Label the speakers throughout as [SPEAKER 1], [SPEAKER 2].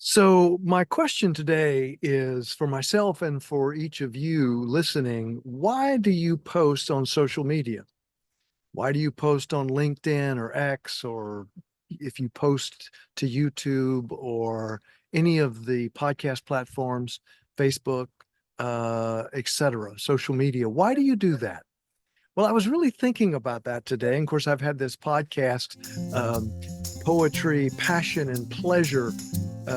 [SPEAKER 1] So, my question today is for myself and for each of you listening. Why do you post on social media? Why do you post on LinkedIn or X, or if you post to YouTube or any of the podcast platforms, Facebook, etc., social media? Why do you do that? Well, I was really thinking about that today. And of course, I've had this podcast, um, Poetry, Passion, and Pleasure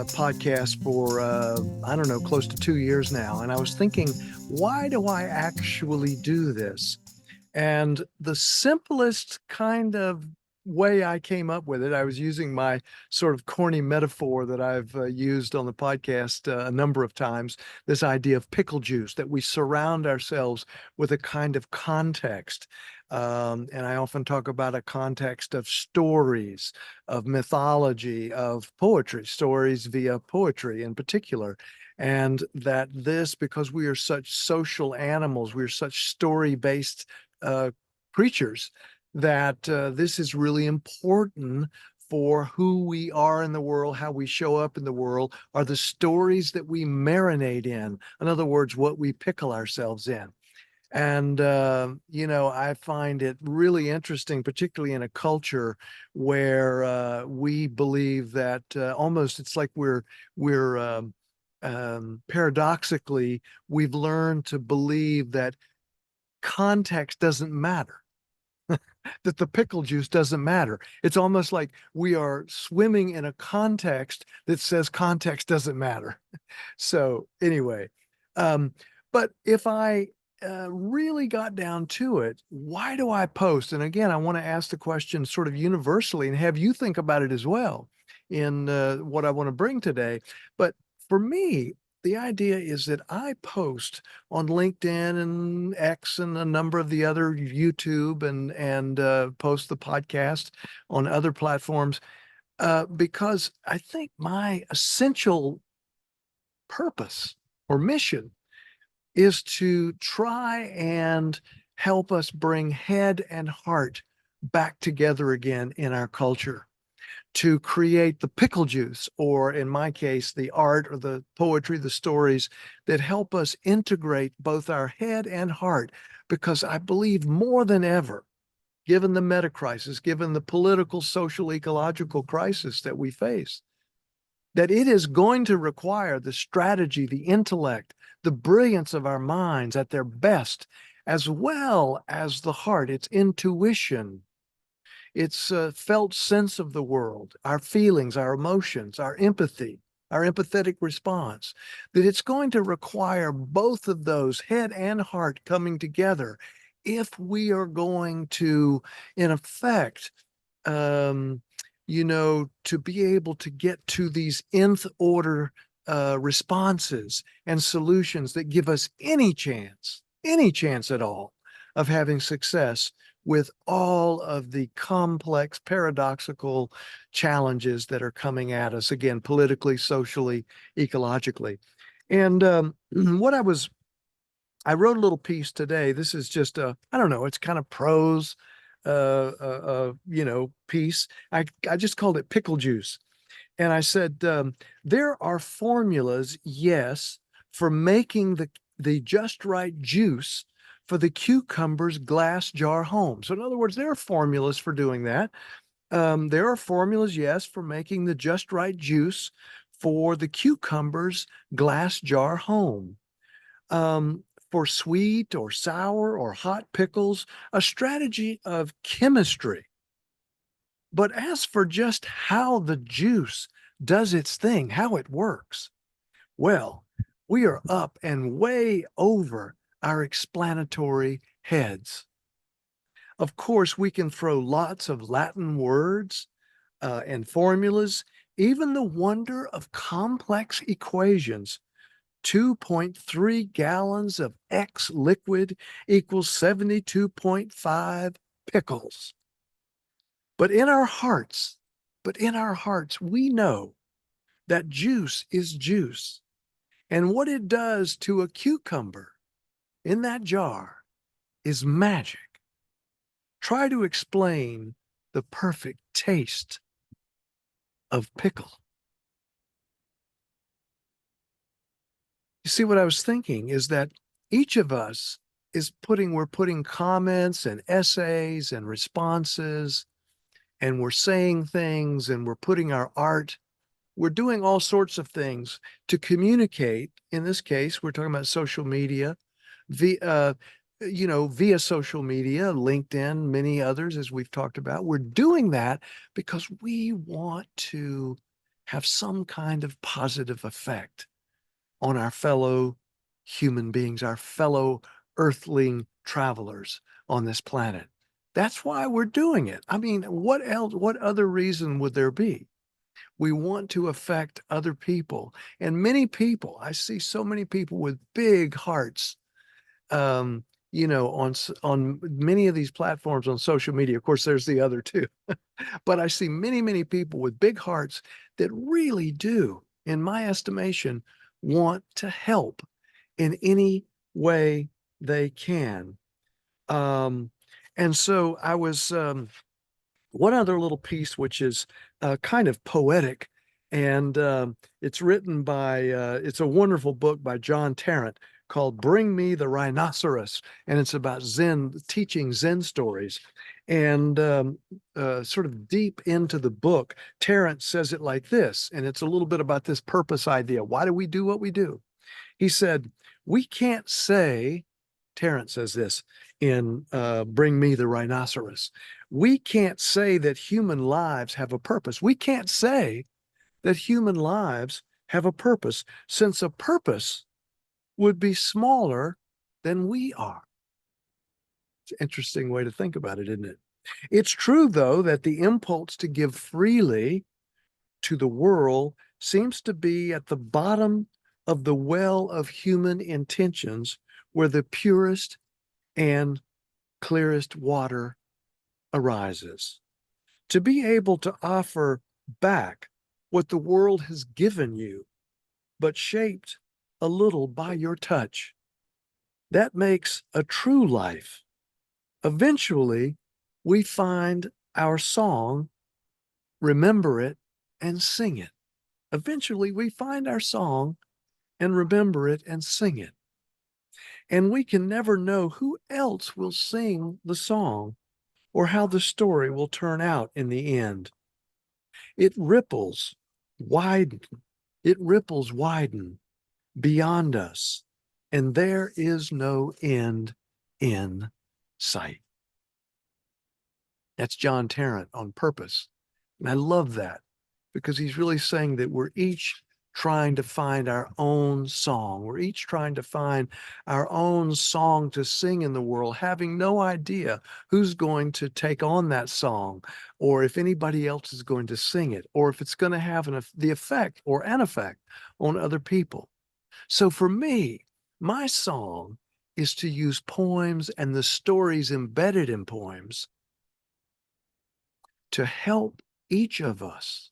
[SPEAKER 1] podcast for, I don't know, close to 2 years now. And I was thinking, why do I actually do this? And the simplest kind of way I came up with it, I was using my sort of corny metaphor that I've used on the podcast a number of times, this idea of pickle juice, that we surround ourselves with a kind of context. And I often talk about a context of stories, of mythology, of poetry, stories via poetry in particular. And that this, because we are such social animals, we're such story-based uh, creatures, that this is really important for who we are in the world, how we show up in the world, are the stories that we marinate in. In other words, what we pickle ourselves in. And, I find it really interesting, particularly in a culture where we believe that almost it's like we're paradoxically, we've learned to believe that context doesn't matter, that the pickle juice doesn't matter. It's almost like we are swimming in a context that says context doesn't matter. So anyway, um, but if I really got down to it, why do I post? And again, I want to ask the question sort of universally and have you think about it as well in what I want to bring today. But for me, the idea is that I post on LinkedIn and X and a number of the other YouTube and post the podcast on other platforms because I think my essential purpose or mission is to try and help us bring head and heart back together again in our culture, to create the pickle juice, or in my case, the art or the poetry, the stories that help us integrate both our head and heart. Because I believe more than ever, given the meta crisis, given the political, social, ecological crisis that we face, that it is going to require the strategy, the intellect, the brilliance of our minds at their best, as well as the heart, its intuition, its felt sense of the world, our feelings, our emotions, our empathy, our empathetic response, that it's going to require both of those, head and heart, coming together if we are going to, in effect, um, to be able to get to these nth order responses and solutions that give us any chance at all of having success with all of the complex, paradoxical challenges that are coming at us, again, politically, socially, ecologically. And what I wrote a little piece today. This is just I don't know, it's kind of prose, piece. I just called it pickle juice. And I said, there are formulas, yes, for making the just right juice for the cucumber's glass jar home. So in other words, there are formulas for doing that. There are formulas, yes, for making the just right juice for the cucumber's glass jar home. For sweet or sour or hot pickles, a strategy of chemistry. But as for just how the juice does its thing, how it works, well, we are up and way over our explanatory heads. Of course, we can throw lots of Latin words and formulas, even the wonder of complex equations. 2.3 gallons of X liquid equals 72.5 pickles. But in our hearts, we know that juice is juice. And what it does to a cucumber in that jar is magic. Try to explain the perfect taste of pickle. You see, what I was thinking is that each of us we're putting comments and essays and responses, and we're saying things, and we're putting our art. We're doing all sorts of things to communicate. In this case, we're talking about social media, via, via social media, LinkedIn, many others, as we've talked about. We're doing that because we want to have some kind of positive effect on our fellow human beings, our fellow earthling travelers on this planet. That's why we're doing it. I mean, what else, what other reason would there be? We want to affect other people. And many people, I see so many people with big hearts, um, on many of these platforms on social media. Of course, there's the other two, but I see many, many people with big hearts that really do, in my estimation, want to help in any way they can. Um, and so I was, one other little piece, which is kind of poetic, and it's written by, it's a wonderful book by John Tarrant called Bring Me the Rhinoceros, and it's about Zen, teaching Zen stories. And sort of deep into the book, Tarrant says it like this, and it's a little bit about this purpose idea. Why do we do what we do? He said, we can't say, Terrence says this in Bring Me the Rhinoceros, we can't say that human lives have a purpose. We can't say that human lives have a purpose, since a purpose would be smaller than we are. It's an interesting way to think about it, isn't it? It's true, though, that the impulse to give freely to the world seems to be at the bottom of the well of human intentions, where the purest and clearest water arises. To be able to offer back what the world has given you, but shaped a little by your touch, that makes a true life. Eventually, we find our song, remember it, and sing it. Eventually, we find our song and remember it and sing it. And we can never know who else will sing the song or how the story will turn out in the end. It ripples widen, it ripples widen beyond us, and there is no end in sight. That's John Tarrant on purpose. And I love that, because he's really saying that we're each trying to find our own song. We're each trying to find our own song to sing in the world, having no idea who's going to take on that song, or if anybody else is going to sing it, or if it's going to have the effect or an effect on other people. So for me, my song is to use poems and the stories embedded in poems to help each of us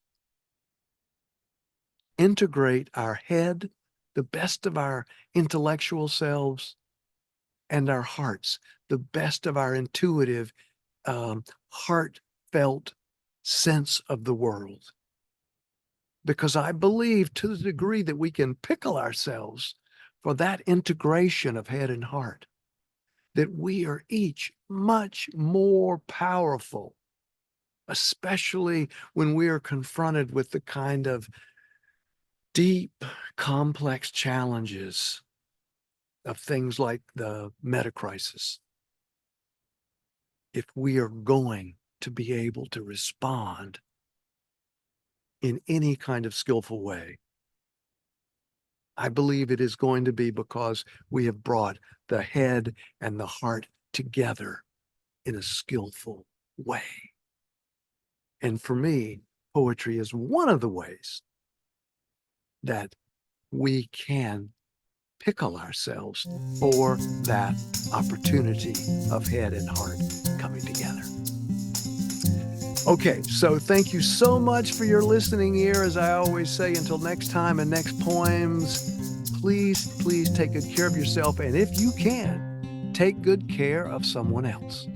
[SPEAKER 1] integrate our head, the best of our intellectual selves, and our hearts, the best of our intuitive, heartfelt sense of the world. Because I believe, to the degree that we can pickle ourselves for that integration of head and heart, that we are each much more powerful, especially when we are confronted with the kind of deep, complex challenges of things like the meta crisis. If we are going to be able to respond in any kind of skillful way, I believe it is going to be because we have brought the head and the heart together in a skillful way. And for me, poetry is one of the ways that we can pickle ourselves for that opportunity of head and heart coming together. Okay, so thank you so much for your listening ear. As I always say, until next time and next poems, please take good care of yourself. And if you can, take good care of someone else.